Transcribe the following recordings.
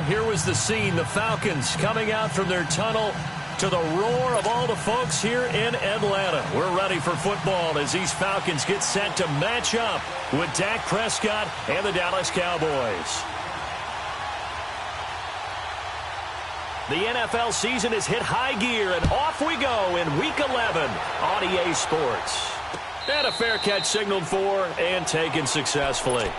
here was the scene. The Falcons coming out from their tunnel to the roar of all the folks here in Atlanta. We're ready for football as these Falcons get set to match up with Dak Prescott and the Dallas Cowboys. The NFL season has hit high gear, and off we go in Week 11 on EA Sports. And a fair catch signaled for and taken successfully.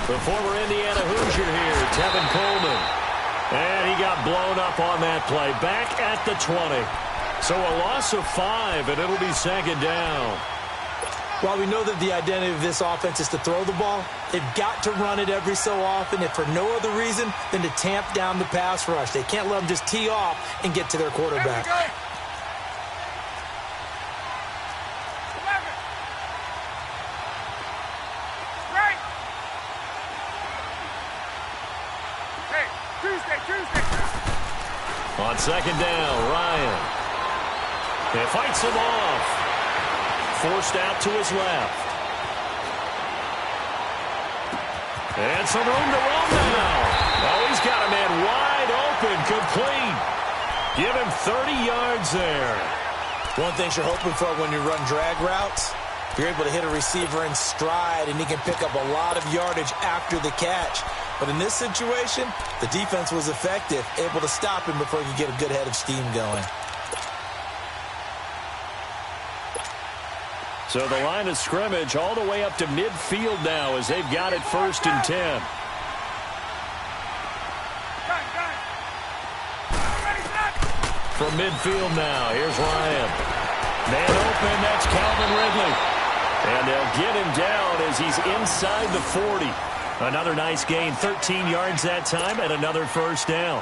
The former Indiana Hoosier here, Tevin Coleman. And he got blown up on that play. Back at the 20. So a loss of 5, and it'll be second down. While we know that the identity of this offense is to throw the ball, they've got to run it every so often, if for no other reason than to tamp down the pass rush. They can't let them just tee off and get to their quarterback. On second down, Ryan. He fights him off. Forced out to his left. And some room to run now. Oh, he's got a man wide open, complete. Give him 30 yards there. One thing you're hoping for when you run drag routes, you're able to hit a receiver in stride, and he can pick up a lot of yardage after the catch. But in this situation, the defense was effective, able to stop him before he could get a good head of steam going. So the line of scrimmage all the way up to midfield now as they've got it 1st and 10. From midfield now, here's Ryan. Man open, that's Calvin Ridley. And they'll get him down as he's inside the 40. Another nice gain, 13 yards that time, and another first down.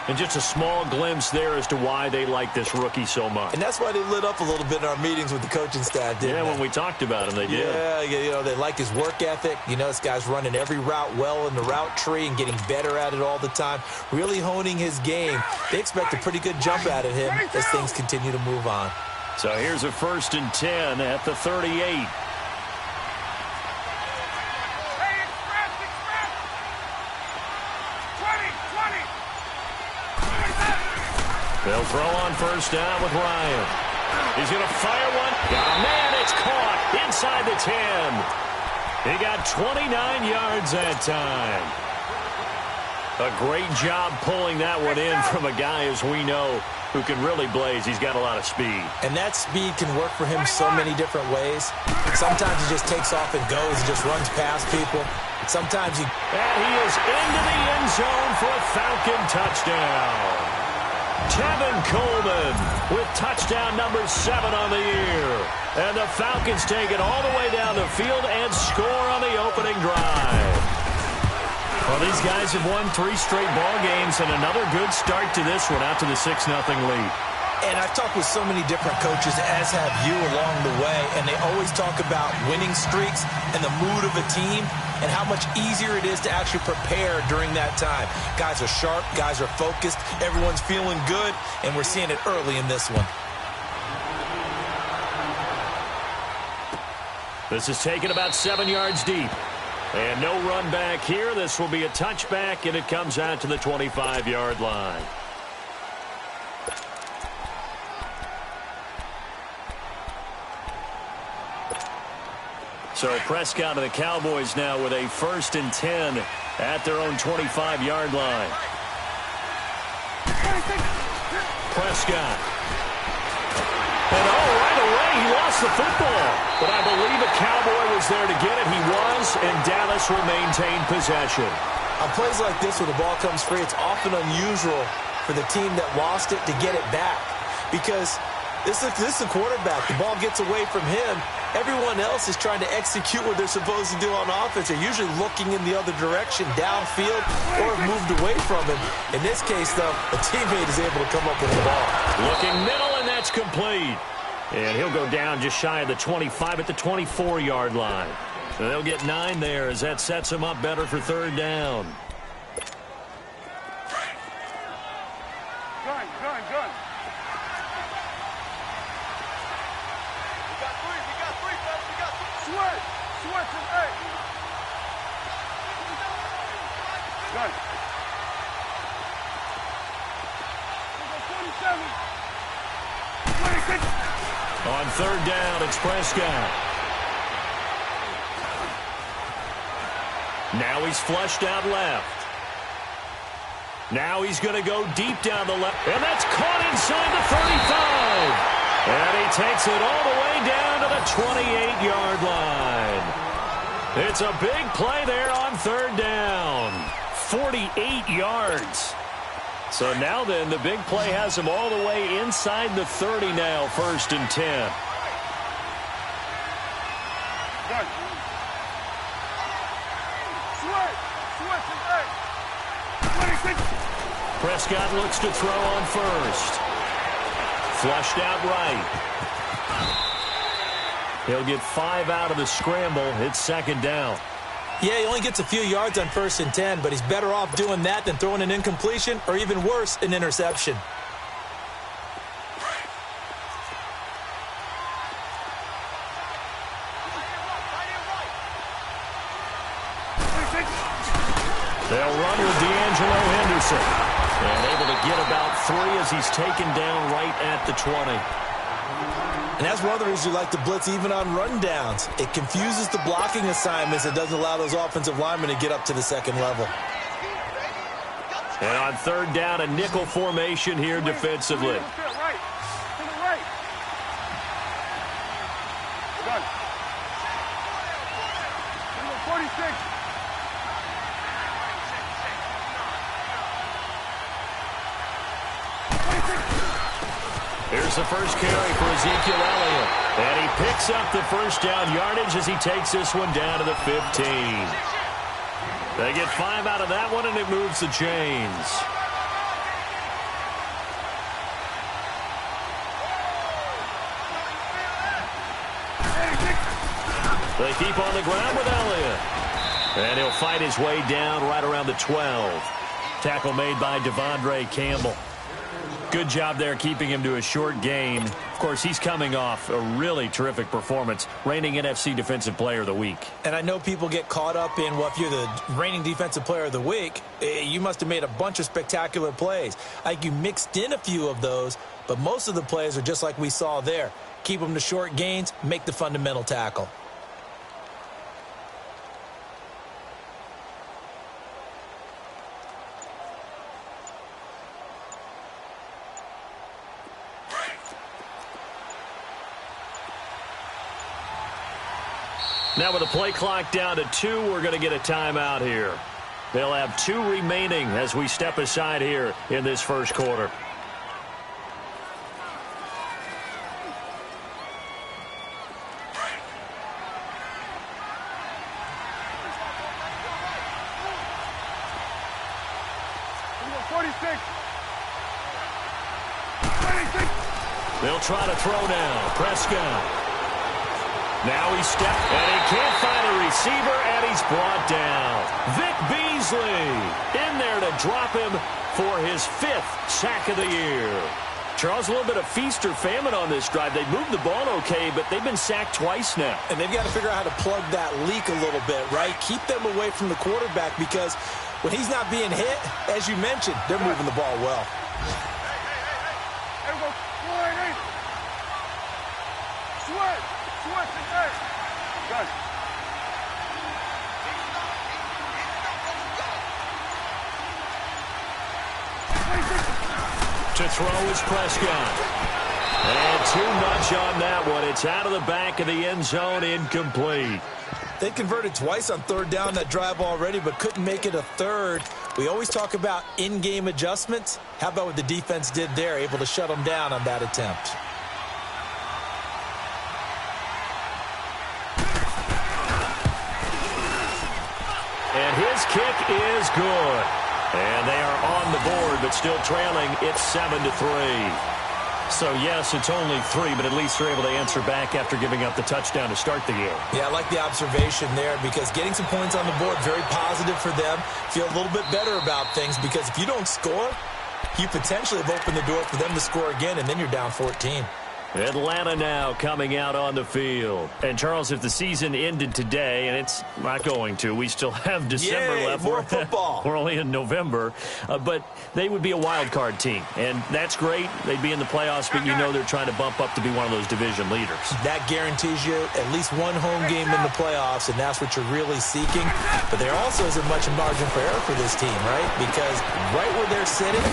And just a small glimpse there as to why they like this rookie so much. And that's why they lit up a little bit in our meetings with the coaching staff, didn't they? Yeah, when we talked about him, they did. Yeah, you know, they like his work ethic. You know, this guy's running every route well in the route tree and getting better at it all the time, really honing his game. They expect a pretty good jump out of him as things continue to move on. So here's a 1st and 10 at the 38. They'll throw on first down with Ryan. He's going to fire one. Oh, man, it's caught inside the 10. He got 29 yards that time. A great job pulling that one in from a guy, as we know, who can really blaze. He's got a lot of speed. And that speed can work for him so many different ways. Sometimes he just takes off and goes and just runs past people. Sometimes he... And he is into the end zone for a Falcon touchdown. Tevin Coleman with touchdown number 7 on the year. And the Falcons take it all the way down the field and score on the opening drive. Well, these guys have won 3 straight ball games and another good start to this one out to the 6-0 lead. And I've talked with so many different coaches, as have you, along the way, and they always talk about winning streaks and the mood of a team and how much easier it is to actually prepare during that time. Guys are sharp, guys are focused, everyone's feeling good, and we're seeing it early in this one. This is taken about 7 yards deep. And no run back here. This will be a touchback, and it comes out to the 25-yard line. So Prescott and the Cowboys now with a 1st and 10 at their own 25-yard line. Prescott. And right away he lost the football. But I believe a Cowboy was there to get it. He was, and Dallas will maintain possession. On plays like this where the ball comes free, it's often unusual for the team that lost it to get it back because this is a quarterback. The ball gets away from him. Everyone else is trying to execute what they're supposed to do on offense. They're usually looking in the other direction, downfield, or have moved away from him. In this case, though, a teammate is able to come up with the ball. Looking middle, and that's complete. And he'll go down just shy of the 25 at the 24-yard line. So they'll get 9 there as that sets them up better for third down. Gun. Switch and eight. Gun. 47. 26. On third down, it's Prescott. Now he's flushed out left. Now he's going to go deep down the left. And that's caught inside the 35. And he takes it all the way down to the 28-yard line. It's a big play there on third down. 48 yards. So now then, the big play has him all the way inside the 30 now, 1st and 10. Prescott looks to throw on first. Flushed out right. He'll get 5 out of the scramble. It's 2nd down. Yeah, he only gets a few yards on 1st and 10, but he's better off doing that than throwing an incompletion or even worse, an interception. They'll run with D'Angelo Henderson. And able to get about 3 as he's taken down right at the 20. And that's one of the reasons you like to blitz even on rundowns. It confuses the blocking assignments. It doesn't allow those offensive linemen to get up to the 2nd level. And on third down, a nickel formation here defensively. Gun. 46. Here's the first carry for Ezekiel Elliott. And he picks up the first down yardage as he takes this one down to the 15. They get 5 out of that one, and it moves the chains. They keep on the ground with Elliott. And he'll fight his way down right around the 12. Tackle made by Devondre Campbell. Good job there keeping him to a short gain. Of course, he's coming off a really terrific performance, reigning NFC Defensive Player of the Week. And I know people get caught up in, well, if you're the reigning Defensive Player of the Week, you must have made a bunch of spectacular plays. I think you mixed in a few of those, but most of the plays are just like we saw there. Keep them to short gains, make the fundamental tackle. Now with the play clock down to 2, we're going to get a timeout here. They'll have 2 remaining as we step aside here in this first quarter. They'll try to throw now. Prescott. Now he steps, and he can't find a receiver, and he's brought down. Vic Beasley in there to drop him for his 5th sack of the year. Charles, a little bit of feast or famine on this drive. They moved the ball okay, but they've been sacked twice now. And they've got to figure out how to plug that leak a little bit, right? Keep them away from the quarterback because when he's not being hit, as you mentioned, they're moving the ball well. To throw is Prescott. And too much on that one. It's out of the back of the end zone, incomplete. They converted twice on third down that drive already, but couldn't make it a third. We always talk about in-game adjustments. How about what the defense did there, able to shut them down on that attempt? And his kick is good. And they are on the board, but still trailing. It's 7-3. So, yes, it's only 3, but at least they're able to answer back after giving up the touchdown to start the game. Yeah, I like the observation there because getting some points on the board, very positive for them. Feel a little bit better about things because if you don't score, you potentially have opened the door for them to score again, and then you're down 14. Atlanta now coming out on the field. And, Charles, if the season ended today, and it's not going to, we still have December left. More football. We're only in November. But they would be a wild card team. And that's great. They'd be in the playoffs, but you know they're trying to bump up to be one of those division leaders. That guarantees you at least one home game in the playoffs, and that's what you're really seeking. But there also isn't much margin for error for this team, right? Because right where they're sitting,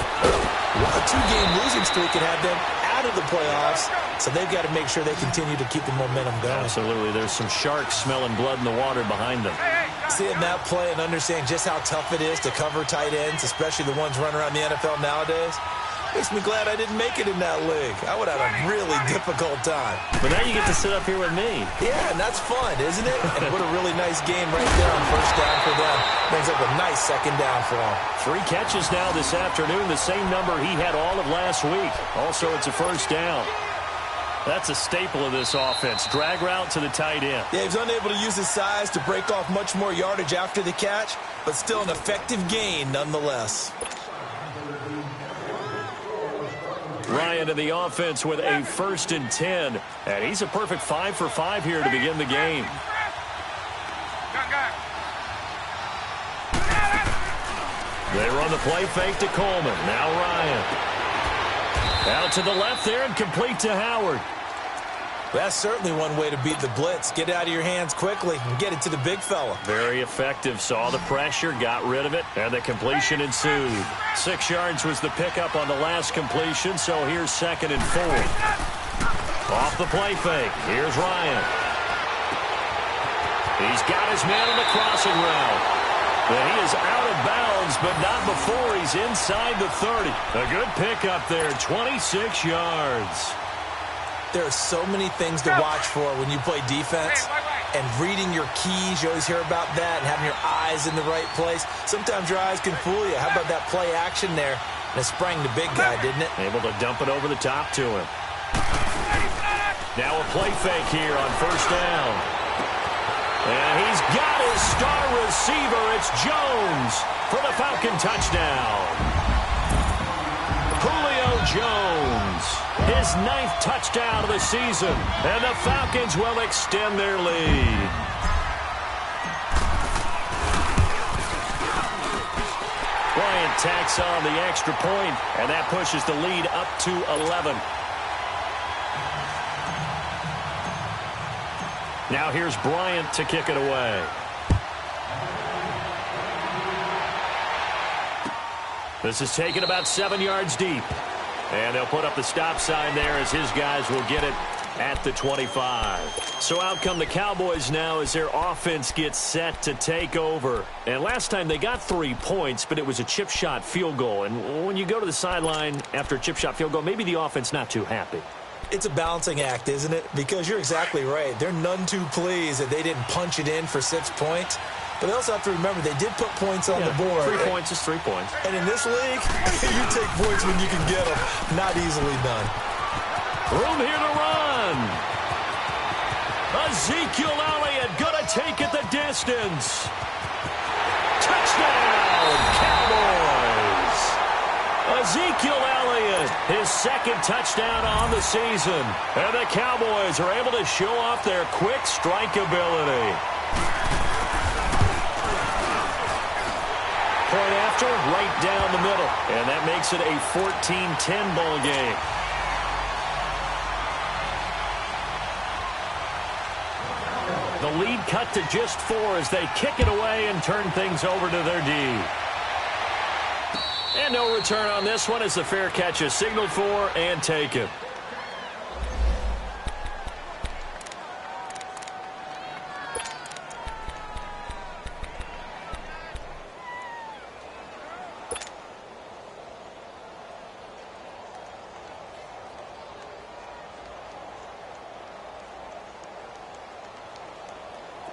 a 2-game losing streak could have them out of the playoffs. So they've got to make sure they continue to keep the momentum going. Absolutely. There's some sharks smelling blood in the water behind them. Seeing that play and understanding just how tough it is to cover tight ends, especially the ones running around the NFL nowadays, makes me glad I didn't make it in that league. I would have had a really difficult time. But now you get to sit up here with me. Yeah, and that's fun, isn't it? And what a really nice game right there on first down for them. Brings up a nice second down for them. 3 catches now this afternoon, the same number he had all of last week. Also, it's a first down. That's a staple of this offense. Drag route to the tight end. Yeah, he's unable to use his size to break off much more yardage after the catch, but still an effective gain nonetheless. Ryan to the offense with a 1st and 10. And he's a perfect 5 for 5 here to begin the game. They run the play fake to Coleman. Now Ryan. Out to the left there and complete to Howard. That's certainly one way to beat the blitz. Get it out of your hands quickly and get it to the big fella. Very effective. Saw the pressure, got rid of it, and the completion ensued. 6 yards was the pickup on the last completion, so here's 2nd and 4. Off the play fake. Here's Ryan. He's got his man on the crossing route. And he is out of bounds, but not before he's inside the 30. A good pickup there, 26 yards. There are so many things to watch for when you play defense. And reading your keys, you always hear about that, and having your eyes in the right place. Sometimes your eyes can fool you. How about that play action there? And it sprang the big guy, didn't it? Able to dump it over the top to him. Now a play fake here on first down. And he's got his star receiver. It's Jones for the Falcon touchdown. Julio Jones, his 9th touchdown of the season. And the Falcons will extend their lead. Bryant tacks on the extra point, and that pushes the lead up to 11. Now here's Bryant to kick it away. This is taken about 7 yards deep. And they'll put up the stop sign there as his guys will get it at the 25. So out come the Cowboys now as their offense gets set to take over. And last time they got 3 points, but it was a chip shot field goal. And when you go to the sideline after a chip shot field goal, maybe the offense not too happy. It's a balancing act, isn't it? Because you're exactly right. They're none too pleased that they didn't punch it in for 6 points. But they also have to remember they did put points on the board. 3 points is 3 points. And in this league, you take points when you can get them. Not easily done. Room here to run. Ezekiel Elliott going to take it the distance. Touchdown, Cowboys. Ezekiel Elliott, his 2nd touchdown on the season. And the Cowboys are able to show off their quick strike ability. Point after, right down the middle. And that makes it a 14-10 ball game. The lead cut to just 4 as they kick it away and turn things over to their D. And no return on this one as the fair catch is signaled for and taken.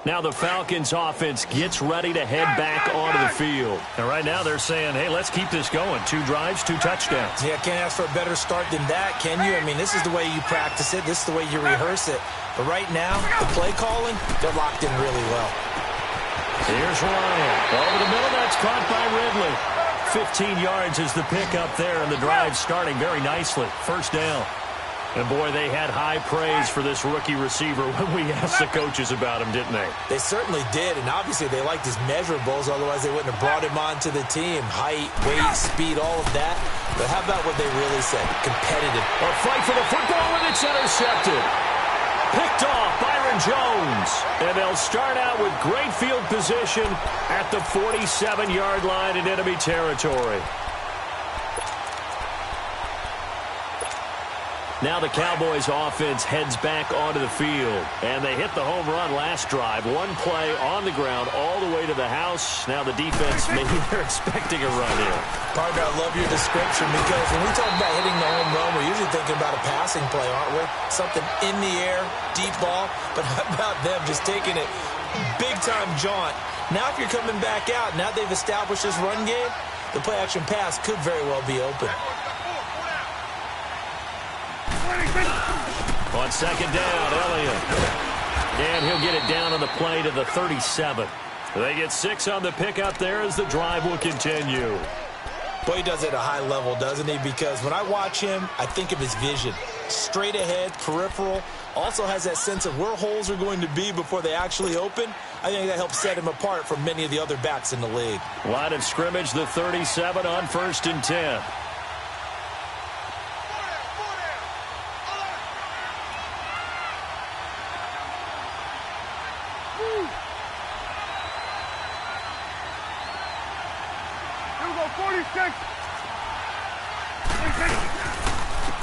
Now the Falcons offense gets ready to head back onto the field. And right now they're saying, hey, let's keep this going. 2 drives, 2 touchdowns. Yeah, can't ask for a better start than that, can you? I mean, this is the way you practice it. This is the way you rehearse it. But right now, the play calling, they're locked in really well. Here's Ryan. Over the middle, that's caught by Ridley. 15 yards is the pickup there, and the drive starting very nicely. First down. And, boy, they had high praise for this rookie receiver when we asked the coaches about him, didn't they? They certainly did, and obviously they liked his measurables. Otherwise, they wouldn't have brought him onto the team. Height, weight, speed, all of that. But how about what they really said? Competitive. A fight for the football, and it's intercepted. Picked off, Byron Jones. And they'll start out with great field position at the 47-yard line in enemy territory. Now the Cowboys offense heads back onto the field. And they hit the home run last drive. 1 play on the ground all the way to the house. Now the defense, maybe they're expecting a run here. Partner, I love your description because when we talk about hitting the home run, we're usually thinking about a passing play, aren't we? Something in the air, deep ball. But how about them just taking it big-time jaunt? Now if you're coming back out, now they've established this run game, the play-action pass could very well be open. On second down, Elliott. And he'll get it down on the play to the 37. They get 6 on the pickup there as the drive will continue. Boy, he does it at a high level, doesn't he? Because when I watch him, I think of his vision. Straight ahead, peripheral. Also has that sense of where holes are going to be before they actually open. I think that helps set him apart from many of the other backs in the league. Line of scrimmage, the 37 on 1st and 10.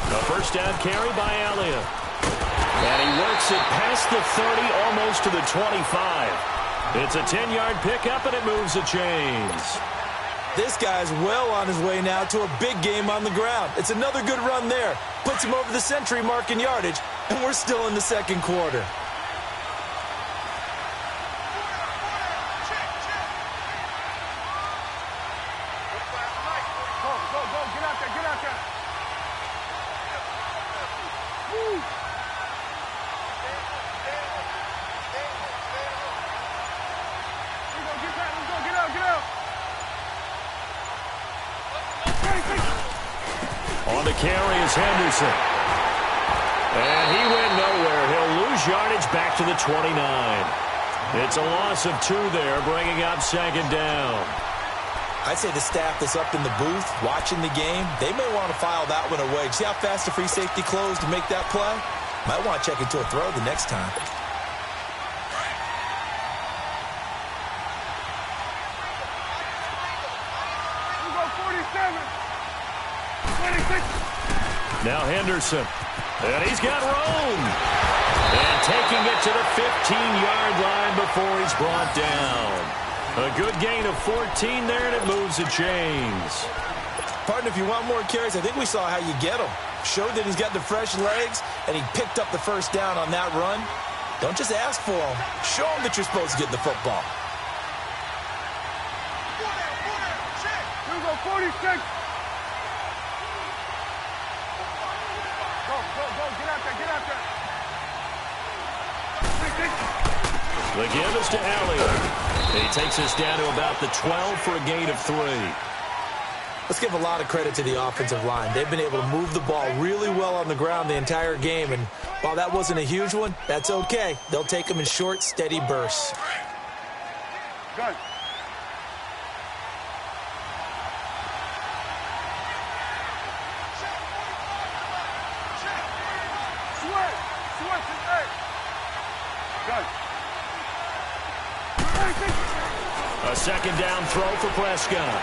A first down carry by Elliott. And he works it past the 30, almost to the 25. It's a 10-yard pickup, and it moves the chains. This guy's well on his way now to a big game on the ground. It's another good run there. Puts him over the century mark in yardage, and we're still in the second quarter. On the carry is Henderson. And he went nowhere. He'll lose yardage back to the 29. It's a loss of 2 there, bringing up second down. I'd say the staff that's up in the booth watching the game, they may want to file that one away. See how fast the free safety closed to make that play? Might want to check into a throw the next time. Now Henderson. And he's got room. And taking it to the 15-yard line before he's brought down. A good gain of 14 there, and it moves the chains. Partner, if you want more carries, I think we saw how you get them. Showed that he's got the fresh legs, and he picked up the first down on that run. Don't just ask for them. Show them that you're supposed to get the football. 46. Get out there. The give is to Elliott. He takes us down to about the 12 for a gain of 3. Let's give a lot of credit to the offensive line. They've been able to move the ball really well on the ground the entire game, and while that wasn't a huge one, that's okay. They'll take them in short, steady bursts. Good. A second down throw for Prescott.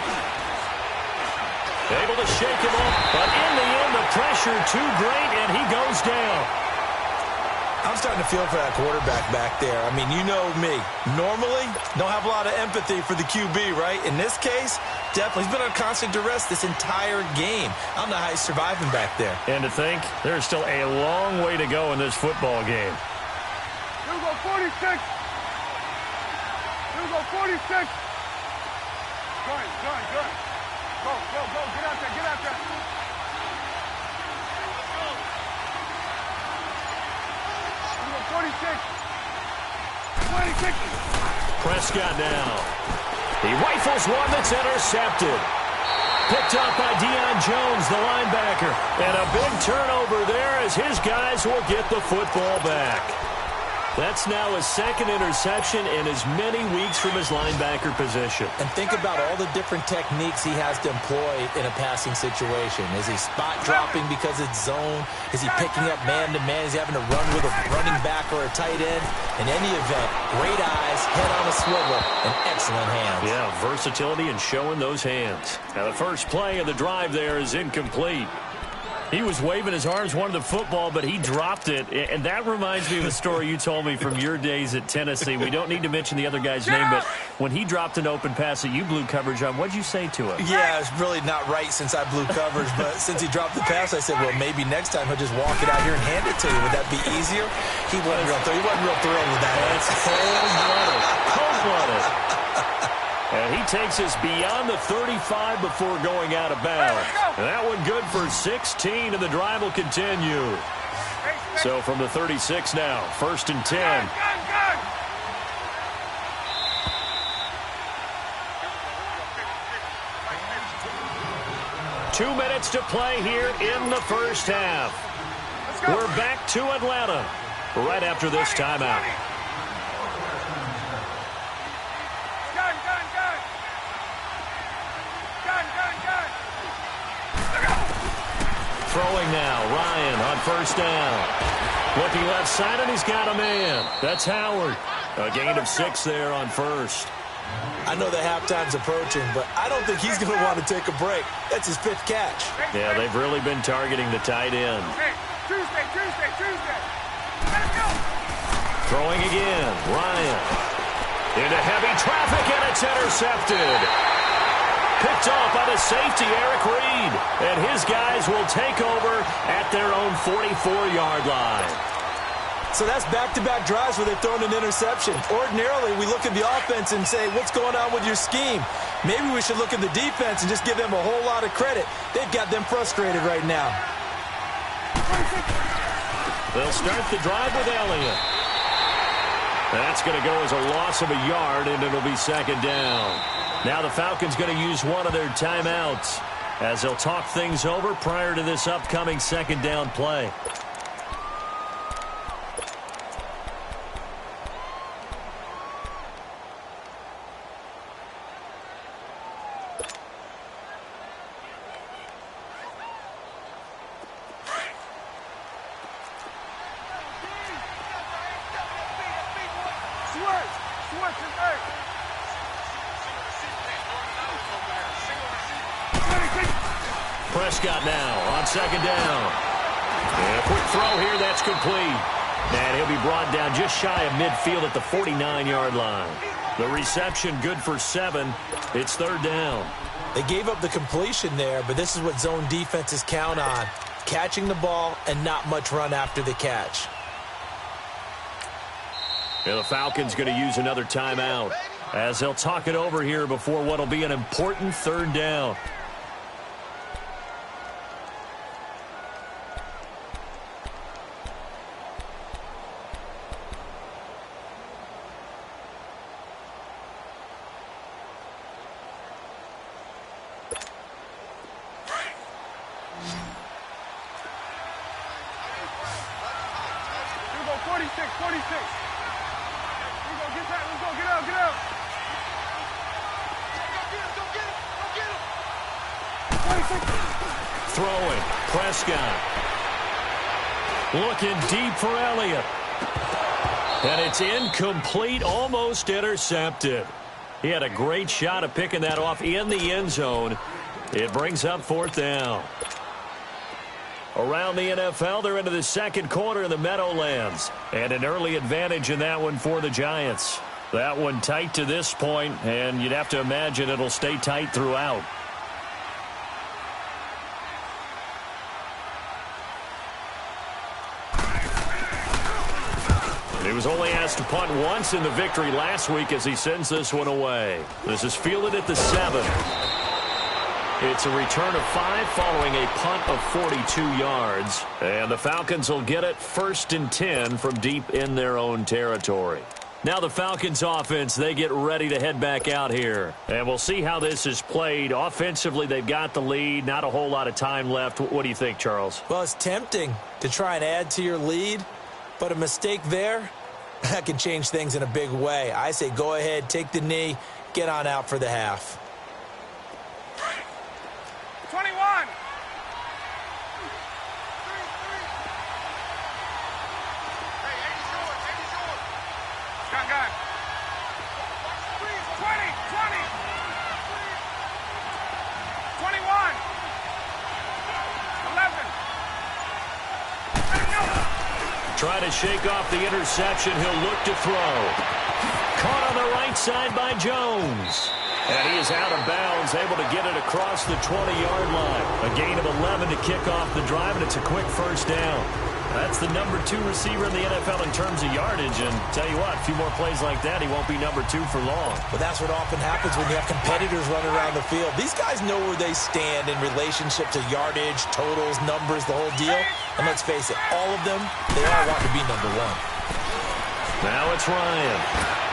Able to shake him off, but in the end, the pressure too great, and he goes down. I'm starting to feel for that quarterback back there. I mean, you know me. Normally, don't have a lot of empathy for the QB, right? In this case, definitely. He's been on constant duress this entire game. I don't know how he's surviving back there. And to think, there's still a long way to go in this football game. Here we go, 46. we go, 46. Good. Go. Get out there. We go, 46. 26. Prescott now. He rifles one that's intercepted. Picked up by Deion Jones, the linebacker. And a big turnover there as his guys will get the football back. That's now his second interception in as many weeks from his linebacker position. And think about all the different techniques he has to employ in a passing situation. Is he spot dropping because it's zone? Is he picking up man-to-man? Is he having to run with a running back or a tight end? In any event, great eyes, head on a swivel, and excellent hands. Yeah, versatility and showing those hands. Now, the first play of the drive there is incomplete. He was waving his arms, wanted the football, but he dropped it. And that reminds me of a story you told me from your days at Tennessee. We don't need to mention the other guy's name, but when he dropped an open pass that you blew coverage on, what'd you say to him? Yeah, it's really not right since I blew coverage, but since he dropped the pass, I said, well, maybe next time he'll just walk it out here and hand it to you. Would that be easier? He wasn't real thrilled with that. That's cold-blooded. And he takes us beyond the 35 before going out of bounds. And that one good for 16, and the drive will continue. So from the 36 now, 1st and 10. 2 minutes to play here in the first half. We're back to Atlanta right after this timeout. Throwing now, Ryan on 1st down. Looking left side, and he's got a man. That's Howard. A gain of 6 there on 1st. I know that halftime's approaching, but I don't think he's going to want to take a break. That's his 5th catch. Yeah, they've really been targeting the tight end. Tuesday. Throwing again, Ryan. Into heavy traffic, and it's intercepted. Picked off by the safety, Eric Reed. And his guys will take over at their own 44-yard line. So that's back-to-back drives where they've thrown an interception. Ordinarily, we look at the offense and say, what's going on with your scheme? Maybe we should look at the defense and just give them a whole lot of credit. They've got them frustrated right now. They'll start the drive with Elliott. That's going to go as a loss of a yard, and it'll be 2nd down. Now the Falcons going to use one of their timeouts as they'll talk things over prior to this upcoming 2nd down play. Prescott now on 2nd down. And a quick throw here, that's complete. And he'll be brought down just shy of midfield at the 49-yard line. The reception good for 7. It's 3rd down. They gave up the completion there, but this is what zone defenses count on. Catching the ball and not much run after the catch. And the Falcons going to use another timeout as they'll talk it over here before what will be an important 3rd down. Throwing, Prescott. Looking deep for Elliott. And it's incomplete, almost intercepted. He had a great shot at picking that off in the end zone. It brings up 4th down. Around the NFL, they're into the 2nd quarter in the Meadowlands. And an early advantage in that one for the Giants. That one tight to this point, and you'd have to imagine it'll stay tight throughout. He was only asked to punt once in the victory last week as he sends this one away. This is fielded at the 7. It's a return of 5 following a punt of 42 yards. And the Falcons will get it 1st and 10 from deep in their own territory. Now the Falcons offense, they get ready to head back out here. And we'll see how this is played. Offensively, they've got the lead. Not a whole lot of time left. What do you think, Charles? Well, it's tempting to try and add to your lead. But a mistake there, that can change things in a big way. I say go ahead, take the knee, get on out for the half. 21. Gun, gun. 20, 21. 11. Trying to shake off the interception. He'll look to throw. Caught on the right side by Jones. And he is out of bounds, able to get it across the 20-yard line. A gain of 11 to kick off the drive, and it's a quick first down. That's the number 2 receiver in the NFL in terms of yardage. And tell you what, a few more plays like that, he won't be number 2 for long. Well, that's what often happens when you have competitors running around the field. These guys know where they stand in relationship to yardage, totals, numbers, the whole deal. And let's face it, all of them, they all want to be number 1. Now it's Ryan.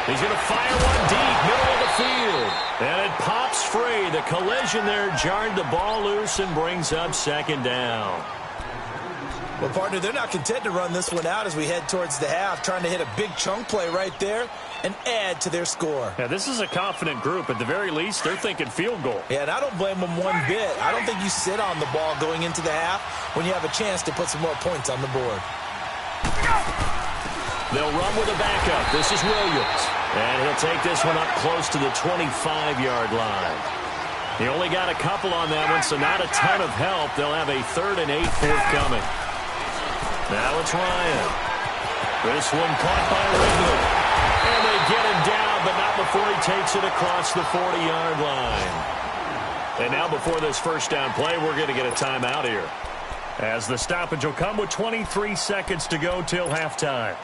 He's going to fire one deep, middle of the field. And it pops free. The collision there jarred the ball loose and brings up 2nd down. Well, partner, they're not content to run this one out as we head towards the half, trying to hit a big chunk play right there and add to their score. Yeah, this is a confident group. At the very least, they're thinking field goal. Yeah, and I don't blame them one bit. I don't think you sit on the ball going into the half when you have a chance to put some more points on the board. They'll run with a backup. This is Williams. And he'll take this one up close to the 25-yard line. He only got a couple on that one, so not a ton of help. They'll have a 3rd and 8 forthcoming. Now it's Ryan. This one caught by Ridley. And they get him down, but not before he takes it across the 40-yard line. And now before this first down play, we're going to get a timeout here, as the stoppage will come with 23 seconds to go till halftime.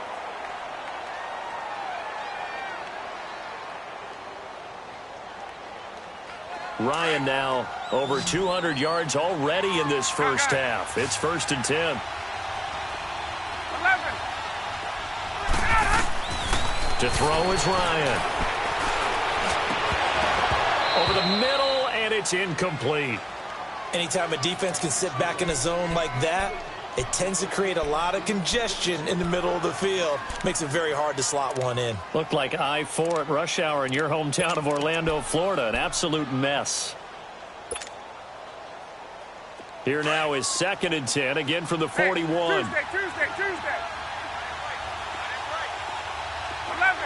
Ryan now over 200 yards already in this first half. It's 1st and 10. 11. To throw is Ryan. Over the middle, and it's incomplete. Anytime a defense can sit back in a zone like that, it tends to create a lot of congestion in the middle of the field. Makes it very hard to slot one in. Looked like I-4 at rush hour in your hometown of Orlando, Florida. An absolute mess. Here now is 2nd and 10, again from the 41. Tuesday. 11.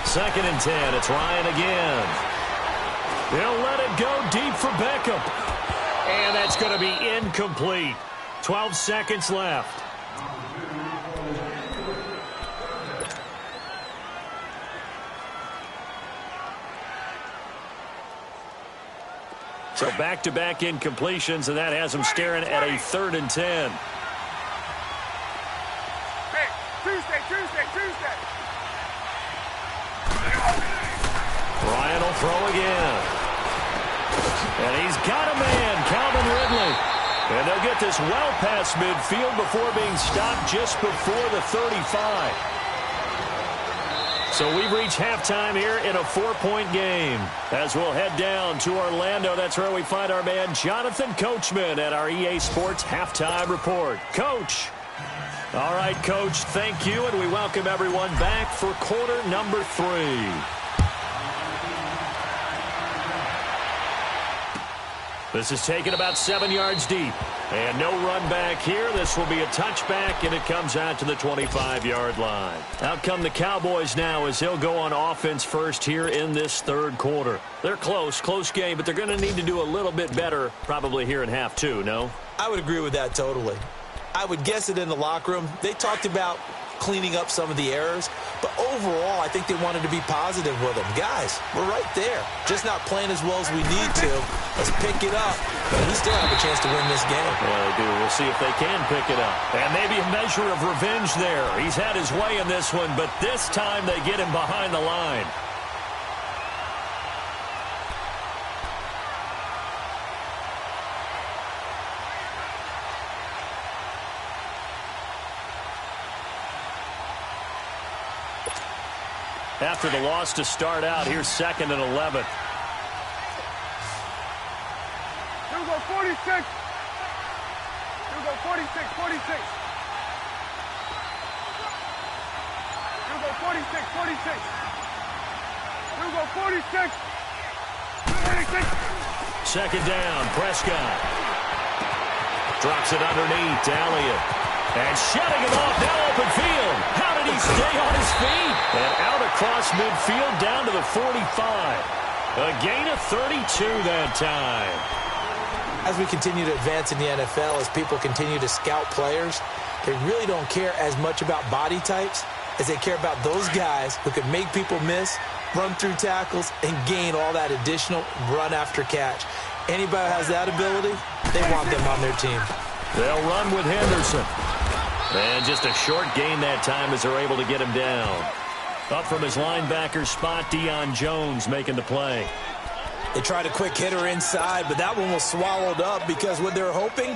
2nd and 10. It's Ryan again. He'll let it go deep for Beckham. And that's going to be incomplete. 12 seconds left. So back-to-back incompletions, and that has him staring at a 3rd and 10. Hey, Tuesday. Ryan will throw again. And he's got a man, Calvin Ridley. And they'll get this well past midfield before being stopped just before the 35. So we've reached halftime here in a 4-point game. As we'll head down to Orlando, that's where we find our man Jonathan Coachman at our EA Sports Halftime Report. Coach. All right, Coach, thank you, and we welcome everyone back for quarter number 3. This is taken about 7 yards deep. And no run back here. This will be a touchback, and it comes out to the 25-yard line. Out come the Cowboys now as he'll go on offense first here in this 3rd quarter. They're close game, but they're going to need to do a little bit better probably here in half 2, no? I would agree with that totally. I would guess it in the locker room. They talked about cleaning up some of the errors. But overall, I think they wanted to be positive with him. Guys, we're right there. Just not playing as well as we need to. Let's pick it up. But we still have a chance to win this game. Well, they do. We'll see if they can pick it up. And maybe a measure of revenge there. He's had his way in this one, but this time they get him behind the line. After the loss to start out, here's 2nd and 11. Here we go, 46. Here we go, 46, 46. Here we go, 46, 46. Here we go, 46. 46. 2nd down, Prescott. Drops it underneath to Elliott. And shutting him off, now open field. How did he stay on his feet? And out across midfield down to the 45. A gain of 32 that time. As we continue to advance in the NFL, as people continue to scout players, they really don't care as much about body types as they care about those guys who can make people miss, run through tackles, and gain all that additional run after catch. Anybody who has that ability, they want them on their team. They'll run with Henderson. And just a short gain that time as they're able to get him down. Up from his linebacker spot, Deion Jones making the play. They tried a quick hitter inside, but that one was swallowed up because what they're hoping,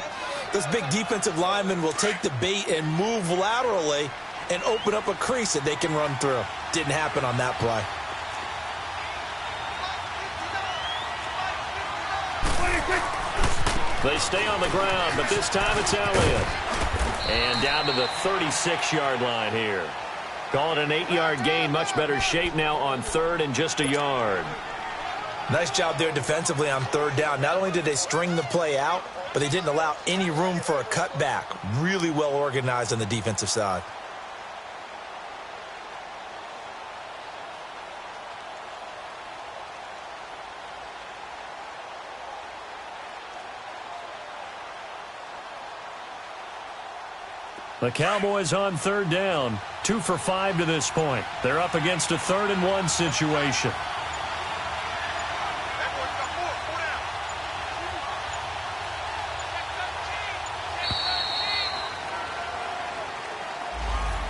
this big defensive lineman will take the bait and move laterally and open up a crease that they can run through. Didn't happen on that play. They stay on the ground, but this time it's Elliott. And down to the 36-yard line here. Call it an 8-yard gain. Much better shape now on 3rd and just a yard. Nice job there defensively on 3rd down. Not only did they string the play out, but they didn't allow any room for a cutback. Really well organized on the defensive side. The Cowboys on 3rd down. 2 for 5 to this point. They're up against a 3rd and 1 situation.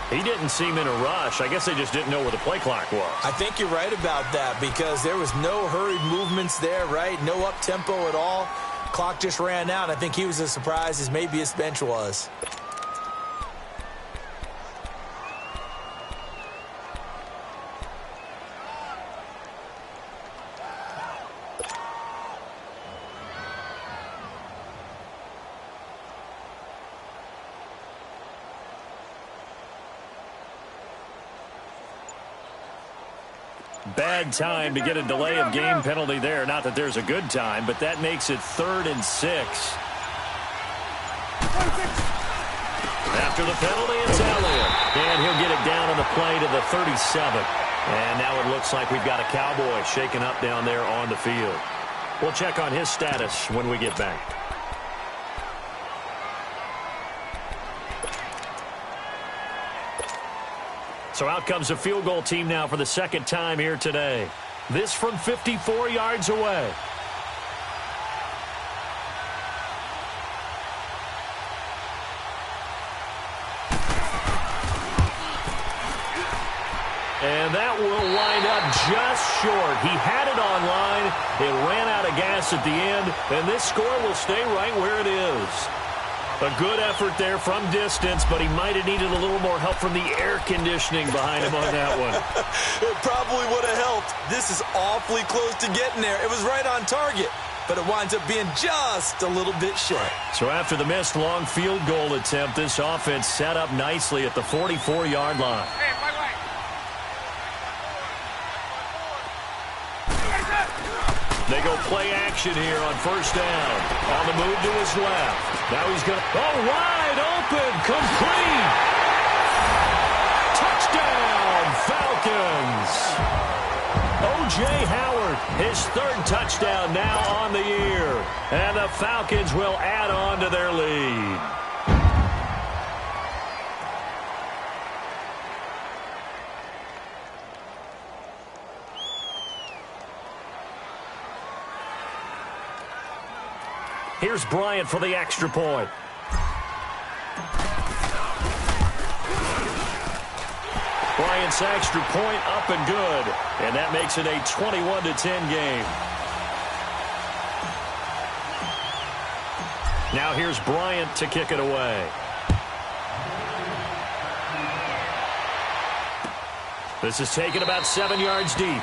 He didn't seem in a rush. I guess they just didn't know where the play clock was. I think you're right about that because there was no hurried movements there, right? No up-tempo at all. Clock just ran out. I think he was as surprised as maybe his bench was. Bad time to get a delay of game penalty there. Not that there's a good time, but that makes it 3rd and 6. After the penalty, it's Elliott. And he'll get it down on the play to the 37. And now it looks like we've got a Cowboy shaken up down there on the field. We'll check on his status when we get back. So out comes a field goal team now for the 2nd time here today. This from 54 yards away. And that will wind up just short. He had it on line. It ran out of gas at the end, and this score will stay right where it is. A good effort there from distance, but he might have needed a little more help from the air conditioning behind him on that one. It probably would have helped. This is awfully close to getting there. It was right on target, but it winds up being just a little bit short. So after the missed long field goal attempt, this offense set up nicely at the 44-yard line. Hey, wait. They go play action here on 1st down. On the move to his left. Now he's going to... Oh, wide open. Complete. Touchdown, Falcons. O.J. Howard, his 3rd touchdown now on the year. And the Falcons will add on to their lead. Here's Bryant for the extra point. Bryant's extra point up and good. And that makes it a 21-10 game. Now here's Bryant to kick it away. This is taken about 7 yards deep.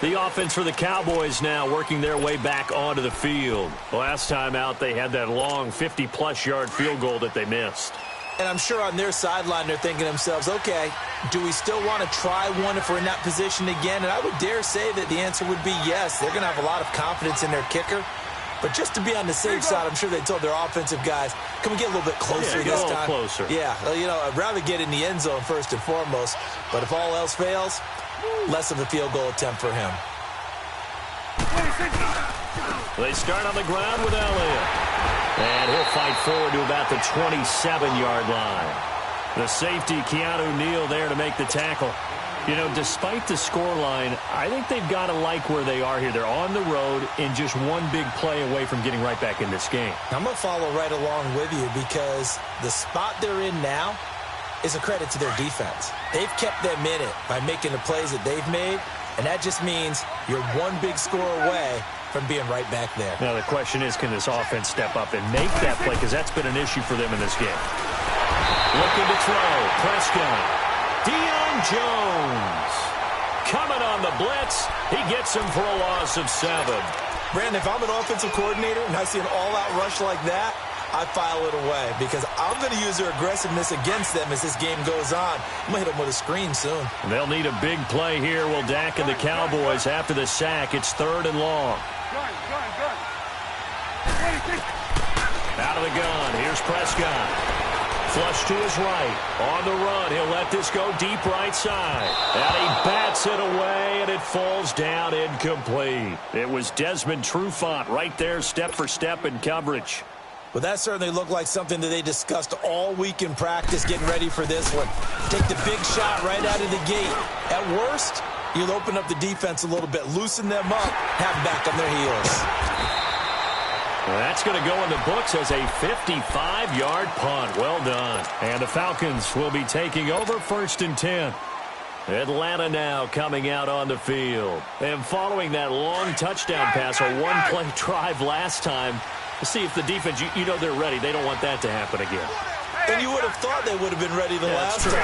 The offense for the Cowboys now working their way back onto the field. Last time out, they had that long 50-plus yard field goal that they missed. And I'm sure on their sideline they're thinking to themselves, okay, do we still want to try one if we're in that position again? And I would dare say that the answer would be yes. They're going to have a lot of confidence in their kicker. But just to be on the safe side, I'm sure they told their offensive guys, can we get a little bit closer this time? Closer. Yeah, you know, I'd rather get in the end zone first and foremost. But if all else fails, less of a field goal attempt for him. They start on the ground with Elliott. And he'll fight forward to about the 27-yard line. The safety, Keanu Neal, there to make the tackle. You know, despite the scoreline, I think they've got to like where they are here. They're on the road and just one big play away from getting right back in this game. I'm going to follow right along with you because the spot they're in now is a credit to their defense. They've kept them in it by making the plays that they've made, and that just means you're one big score away from being right back there. Now the question is, can this offense step up and make that play? Because that's been an issue for them in this game. Looking to throw. Prescott. Deion Jones. Coming on the blitz. He gets him for a loss of 7. Brandon, if I'm an offensive coordinator and I see an all-out rush like that, I file it away because I'm going to use their aggressiveness against them as this game goes on. I'm going to hit them with a screen soon. They'll need a big play here. Will Dak and the Cowboys after the sack. It's 3rd and long. Out of the gun. Here's Prescott. Flush to his right. On the run. He'll let this go deep right side. And he bats it away, and it falls down incomplete. It was Desmond Trufant right there, step for step in coverage. Well, that certainly looked like something that they discussed all week in practice getting ready for this one. Take the big shot right out of the gate. At worst, you'll open up the defense a little bit, loosen them up, have them back on their heels. Well, that's going to go in the books as a 55-yard punt. Well done. And the Falcons will be taking over 1st and 10. Atlanta now coming out on the field. And following that long touchdown pass, a one-play drive last time, to see if the defense, you know they're ready. They don't want that to happen again. And you would have thought they would have been ready the last time.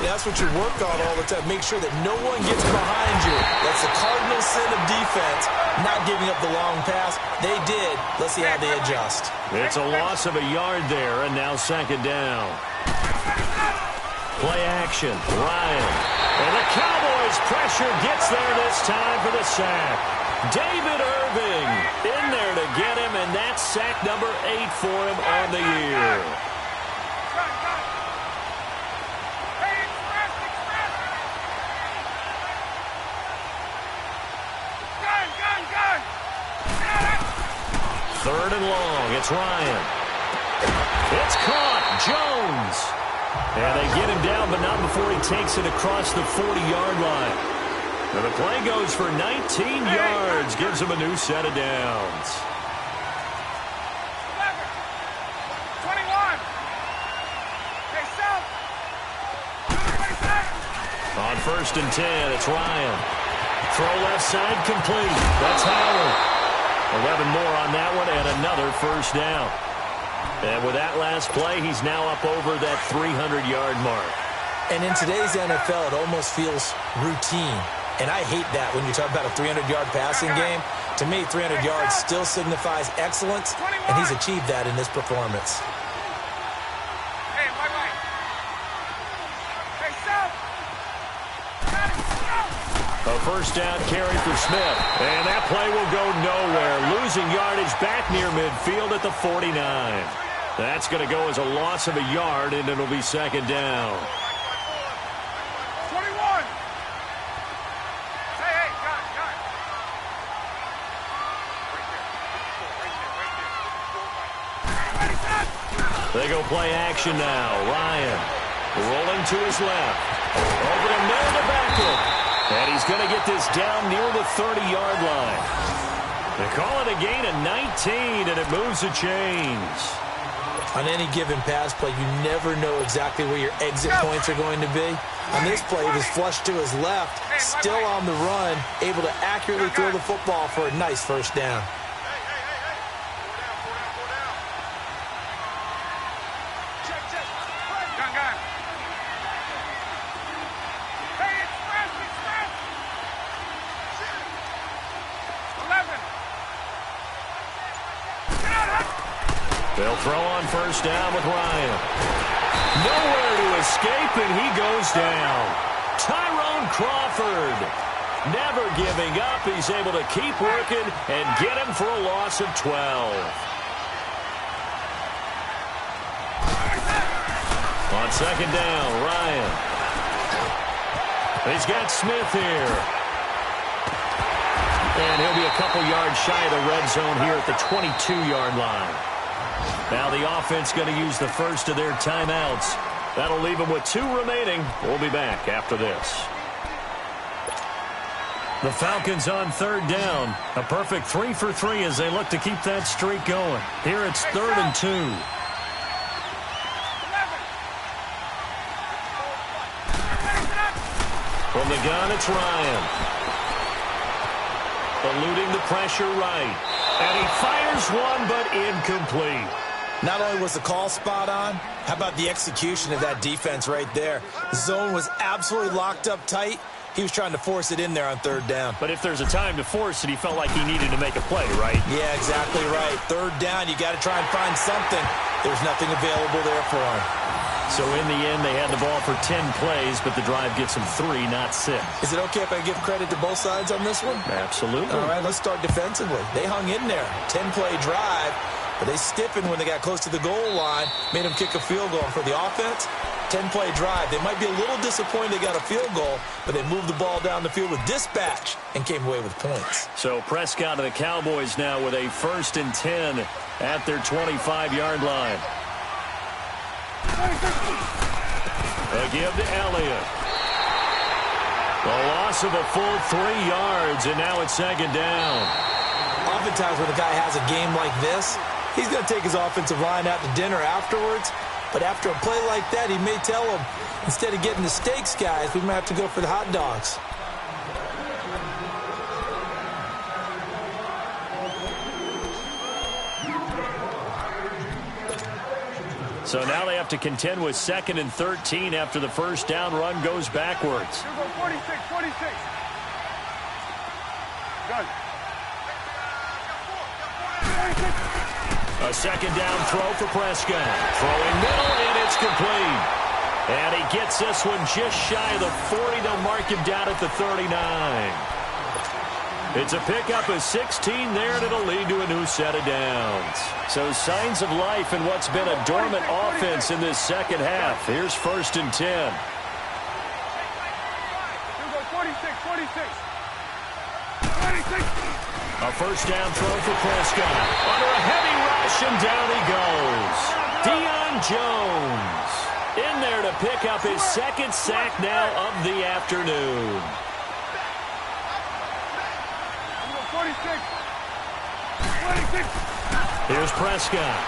That's what you work on all the time. Make sure that no one gets behind you. That's the cardinal sin of defense, not giving up the long pass. They did. Let's see how they adjust. It's a loss of a yard there, and now 2nd down. Play action. Ryan. And the Cowboys pressure gets there this time for the sack. David Irving in there to get him, and that's sack number 8 for him on the year. Third and long. It's Ryan. It's caught. Jones. And they get him down, but not before he takes it across the 40-yard line. And the play goes for 19 yards. Gives him a new set of downs. 21. On 1st and 10, it's Ryan. Throw left side complete. That's Howard. 11 more on that one, and another 1st down. And with that last play, he's now up over that 300-yard mark. And in today's NFL, it almost feels routine. And I hate that when you talk about a 300-yard passing game. To me, 300 yards still signifies excellence, and he's achieved that in this performance. A 1st down carry for Smith. And that play will go nowhere. Losing yardage back near midfield at the 49. That's going to go as a loss of a yard, and it'll be 2nd down. 21. Hey, got it. They go play action now. Ryan rolling to his left. Over the middle to Beckham. And he's going to get this down near the 30-yard line. They call it a gain of 19, and it moves the chains. On any given pass play, you never know exactly where your exit points are going to be. On this play, he was flushed to his left, still on the run, able to accurately throw the football for a nice first down. They'll throw on first down with Ryan. Nowhere to escape, and he goes down. Tyrone Crawford, never giving up. He's able to keep working and get him for a loss of 12. On second down, Ryan. He's got Smith here. And he'll be a couple yards shy of the red zone here at the 22-yard line. Now the offense going to use the first of their timeouts. That'll leave them with 2 remaining. We'll be back after this. The Falcons on third down. A perfect 3 for 3 as they look to keep that streak going. Here it's 3rd and 2. From the gun, it's Ryan. Eluding the pressure right. And he fires one, but incomplete. Not only was the call spot on, how about the execution of that defense right there? The zone was absolutely locked up tight. He was trying to force it in there on third down. But if there's a time to force it, he felt like he needed to make a play, right? Yeah, exactly right. Third down, you got to try and find something. There's nothing available there for him. So in the end, they had the ball for 10 plays, but the drive gets them 3, not 6. Is it okay if I give credit to both sides on this one? Absolutely. All right, let's start defensively. They hung in there. 10-play drive, but they stiffened when they got close to the goal line, made them kick a field goal. For the offense, 10-play drive. They might be a little disappointed they got a field goal, but they moved the ball down the field with dispatch and came away with points. So Prescott and the Cowboys now with a 1st and 10 at their 25-yard line. A give to Elliott. The loss of a full 3 yards, and now it's 2nd down. Oftentimes when a guy has a game like this, he's going to take his offensive line out to dinner afterwards. But after a play like that, he may tell them, instead of getting the steaks, guys, we might have to go for the hot dogs. So now they have to contend with 2nd and 13 after the first down run goes backwards. 46. Good. A 2nd down throw for Prescott. Throwing middle, and it's complete. And he gets this one just shy of the 40. They'll mark him down at the 39. It's a pickup of 16 there, and it'll lead to a new set of downs. So signs of life in what's been a dormant offense in this second half. Here's 1st and 10. 46. A first down throw for Prescott. Under a heavy rush, and down he goes. Deion Jones in there to pick up his 2nd sack now of the afternoon. 46. Here's Prescott.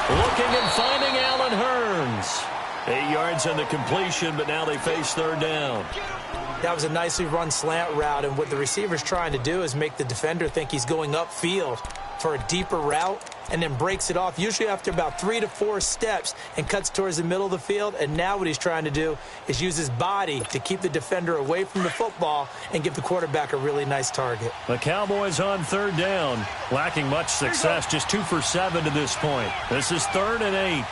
Looking and finding Allen Hurns. 8 yards on the completion, but now they face 3rd down. That was a nicely run slant route, and what the receiver's trying to do is make the defender think he's going upfield for a deeper route and then breaks it off, usually after about 3 to 4 steps, and cuts towards the middle of the field. And now what he's trying to do is use his body to keep the defender away from the football and give the quarterback a really nice target. The Cowboys on 3rd down, lacking much success, just 2 for 7 to this point. This is 3rd and 8.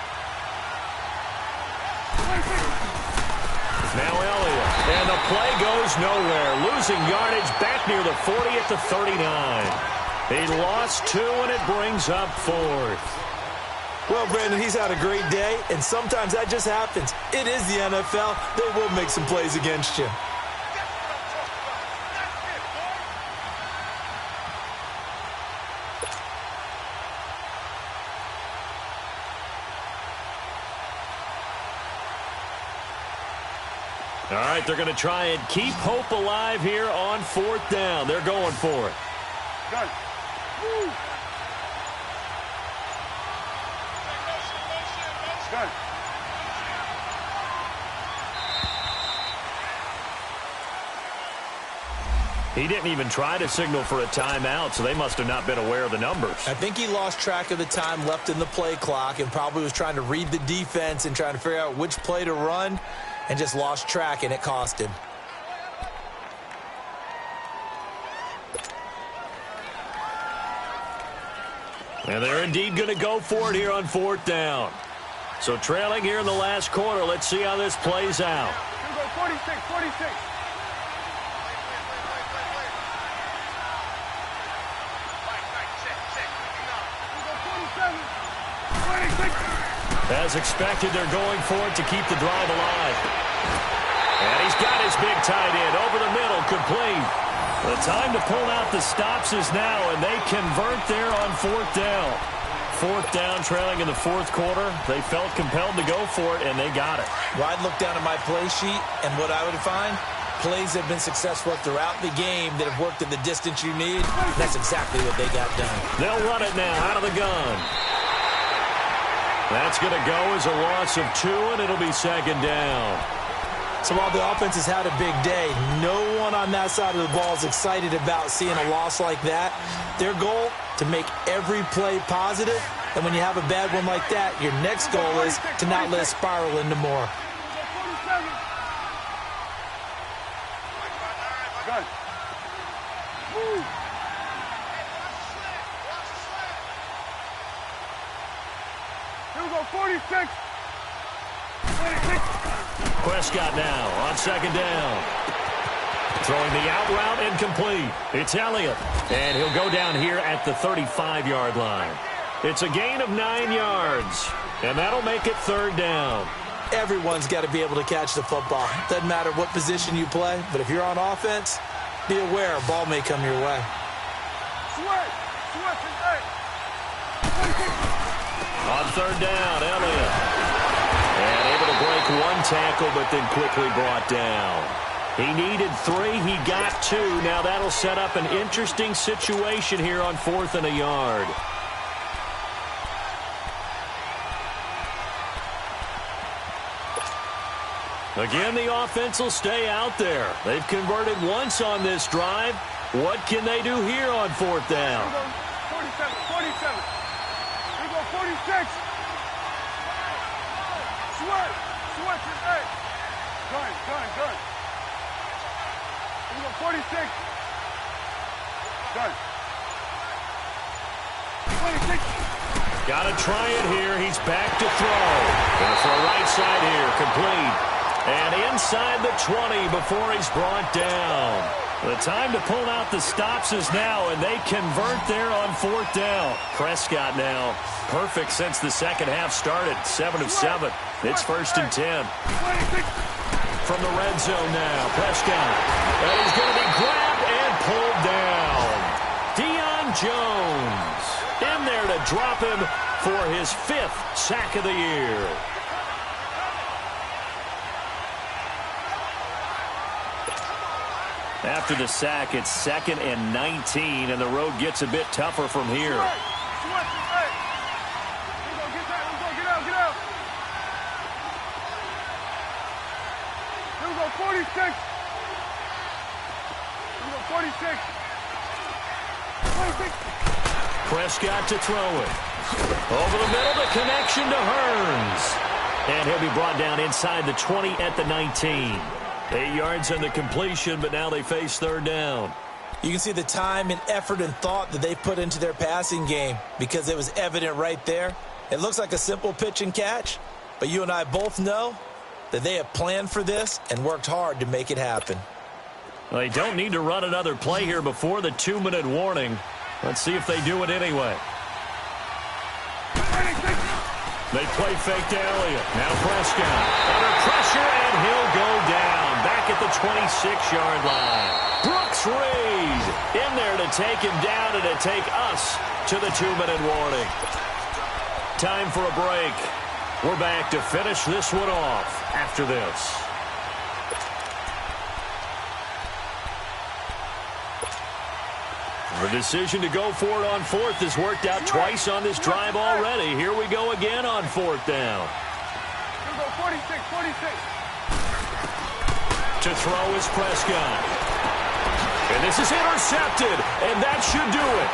Now Elliott, and the play goes nowhere. Losing yardage back near the 40 at the 39. He lost 2, and it brings up 4th. Well, Brandon, he's had a great day, and sometimes that just happens. It is the NFL. They will make some plays against you. All right, they're going to try and keep hope alive here on 4th down. They're going for it. Good. Woo. Good. He didn't even try to signal for a timeout, so they must have not been aware of the numbers. I think he lost track of the time left in the play clock and probably was trying to read the defense and trying to figure out which play to run and just lost track, and it cost him. And they're indeed going to go for it here on 4th down. So trailing here in the last quarter, let's see how this plays out. You go 46, 46. As expected, they're going for it to keep the drive alive. And he's got his big tight end over the middle, complete. The time to pull out the stops is now, and they convert there on 4th down. 4th down, trailing in the 4th quarter. They felt compelled to go for it, and they got it. Well, I'd look down at my play sheet, and what I would find, plays have been successful throughout the game that have worked at the distance you need. That's exactly what they got done. They'll run it now out of the gun. That's going to go as a loss of 2, and it'll be 2nd down. So while the offense has had a big day, no one on that side of the ball is excited about seeing a loss like that. Their goal, to make every play positive, and when you have a bad one like that, your next goal is to not let it spiral into more. Good. Woo. Here we go, 46. 26. Prescott now on 2nd down. Throwing the out route incomplete. It's Elliott. And he'll go down here at the 35-yard line. It's a gain of 9 yards. And that'll make it 3rd down. Everyone's got to be able to catch the football. Doesn't matter what position you play, but if you're on offense, be aware a ball may come your way. On 3rd down, Elliott. And able to break one tackle, but then quickly brought down. He needed 3. He got 2. Now that'll set up an interesting situation here on 4th and a yard. Again, the offense will stay out there. They've converted once on this drive. What can they do here on 4th down? 47, 47. We go 46. Switch is 8. Gun. We go 46. Gun. 26. Got to try it here. He's back to throw. Going to throw right side here. Complete. And inside the 20 before he's brought down. The time to pull out the stops is now, and they convert there on 4th down. Prescott now perfect since the second half started. 7 of 7. It's 1st and 10. From the red zone now, Prescott. And he's going to be grabbed and pulled down. Deion Jones in there to drop him for his 5th sack of the year. After the sack, it's 2nd and 19, and the road gets a bit tougher from here. Get out. Here we go, 46. Here we go, 46. 26. Prescott to throw it. Over the middle, the connection to Hearns. And he'll be brought down inside the 20 at the 19. 8 yards on the completion, but now they face 3rd down. You can see the time and effort and thought that they put into their passing game because it was evident right there. It looks like a simple pitch and catch, but you and I both know that they have planned for this and worked hard to make it happen. Well, they don't need to run another play here before the 2-minute warning. Let's see if they do it anyway. They play fake to Elliott. Now Prescott under pressure, and he'll go down back at the 26-yard line. Brooks Reed in there to take him down and to take us to the 2-minute warning. Time for a break. We're back to finish this one off after this. The decision to go for it on fourth has worked out twice on this drive already. Here we go again on fourth down. You go 46, 46. To throw is Prescott. And this is intercepted, and that should do it.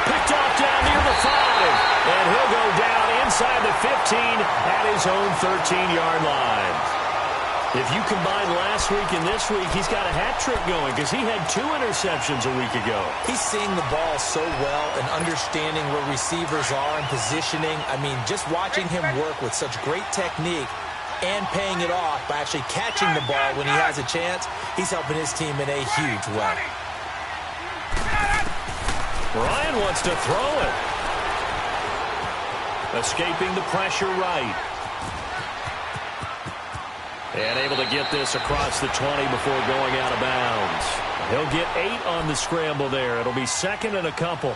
Picked off down near the 5, and he'll go down inside the 15 at his own 13-yard line. If you combine last week and this week, he's got a hat trick going because he had 2 interceptions a week ago. He's seeing the ball so well and understanding where receivers are and positioning. I mean, just watching him work with such great technique and paying it off by actually catching the ball when he has a chance, he's helping his team in a huge way. Ryan wants to throw it. Escaping the pressure right. And able to get this across the 20 before going out of bounds. He'll get 8 on the scramble there. It'll be second and a couple.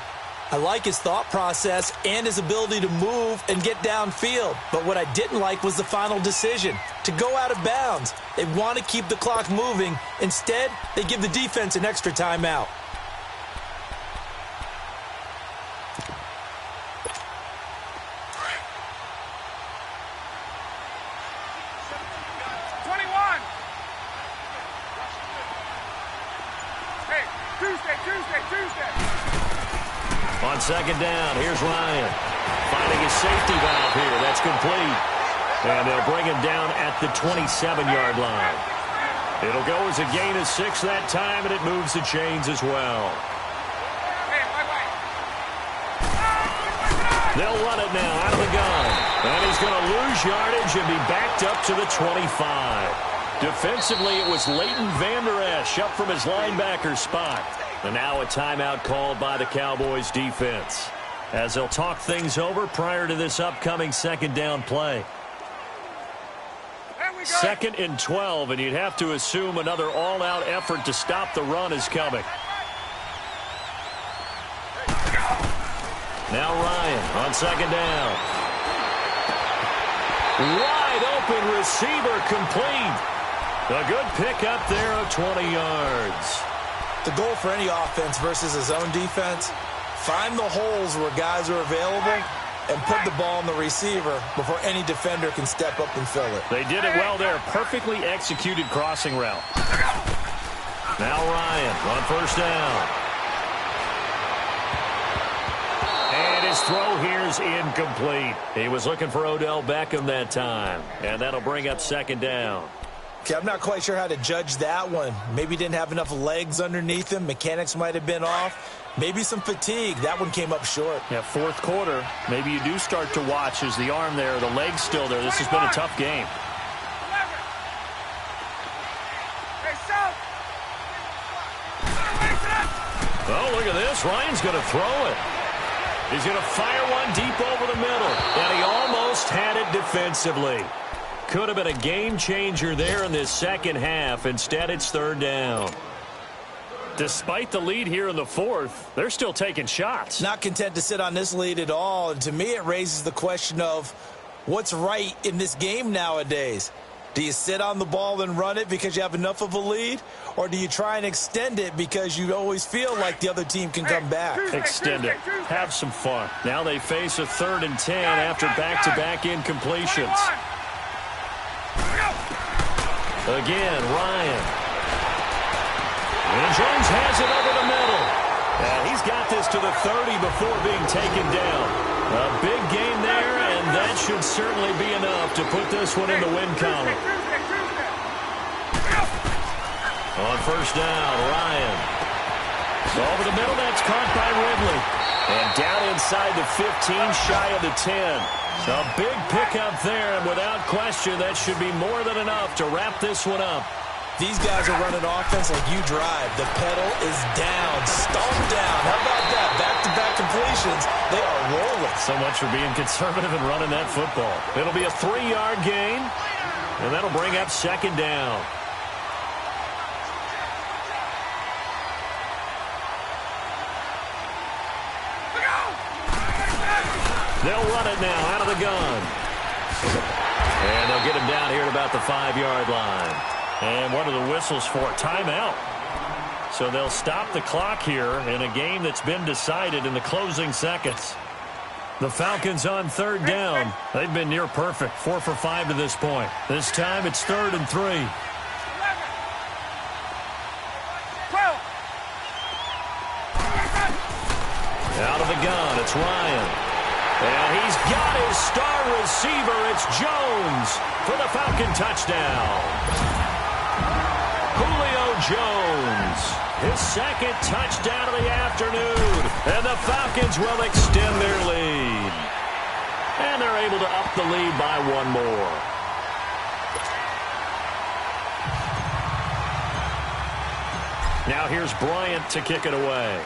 I like his thought process and his ability to move and get downfield. But what I didn't like was the final decision, to go out of bounds. They want to keep the clock moving. Instead, they give the defense an extra timeout. On second down, here's Ryan. Finding his safety valve here. That's complete. And they'll bring him down at the 27-yard line. It'll go as a gain of 6 that time, and it moves the chains as well. They'll run it now out of the gun. And he's going to lose yardage and be backed up to the 25. Defensively, it was Leighton Vander Esch up from his linebacker spot. And now a timeout called by the Cowboys defense, as they'll talk things over prior to this upcoming second down play. 2nd and 12, and you'd have to assume another all-out effort to stop the run is coming. Now Ryan on second down. Wide open receiver complete. A good pickup there of 20 yards. The goal for any offense versus his own defense, find the holes where guys are available and put the ball on the receiver before any defender can step up and fill it. They did it well there. Perfectly executed crossing route. Now Ryan on first down. And his throw here is incomplete. He was looking for Odell Beckham that time. And that'll bring up second down. Okay, I'm not quite sure how to judge that one. Maybe didn't have enough legs underneath him. Mechanics might have been off. Maybe some fatigue. That one came up short. Yeah, fourth quarter. Maybe you do start to watch as the arm there, the leg's still there. This has been a tough game. Oh, look at this. Ryan's going to throw it. He's going to fire one deep over the middle. And he almost had it defensively. Could have been a game changer there in this second half. Instead, it's third down. Despite the lead here in the fourth, they're still taking shots. Not content to sit on this lead at all. And to me, it raises the question of what's right in this game nowadays. Do you sit on the ball and run it because you have enough of a lead? Or do you try and extend it because you always feel like the other team can come back? Extend it. Have some fun. Now they face a 3rd and 10 after back-to-back incompletions. Again, Ryan. And Jones has it over the middle. And he's got this to the 30 before being taken down. A big game there, and that should certainly be enough to put this one in the win column. On first down, Ryan. Over the middle, that's caught by Ridley. And down inside the 15, shy of the 10. A big pickup there, and without question, that should be more than enough to wrap this one up. These guys are running offense like you drive. The pedal is down, stomped down. How about that? Back-to-back completions. They are rolling. So much for being conservative and running that football. It'll be a 3-yard gain, and that'll bring up second down. They'll run it now out of the gun. And they'll get him down here at about the 5-yard line. And what are the whistles for? Timeout. So they'll stop the clock here in a game that's been decided in the closing seconds. The Falcons on third down. They've been near perfect, 4 for 5 to this point. This time it's 3rd and 3. 12. Out of the gun, it's Ryan. And he's got his star receiver. It's Jones for the Falcon touchdown. Julio Jones, his second touchdown of the afternoon. And the Falcons will extend their lead. And they're able to up the lead by one more. Now here's Bryant to kick it away.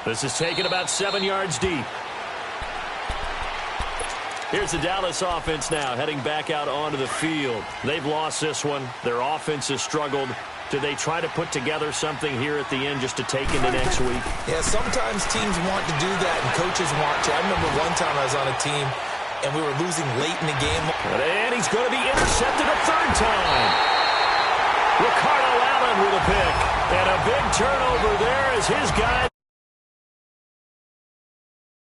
This is taken about 7 yards deep. Here's the Dallas offense now heading back out onto the field. They've lost this one. Their offense has struggled. Do they try to put together something here at the end just to take into next week? Yeah, sometimes teams want to do that and coaches want to. I remember one time I was on a team and we were losing late in the game. And he's going to be intercepted a third time. Ricardo Allen with a pick. And a big turnover there as his guy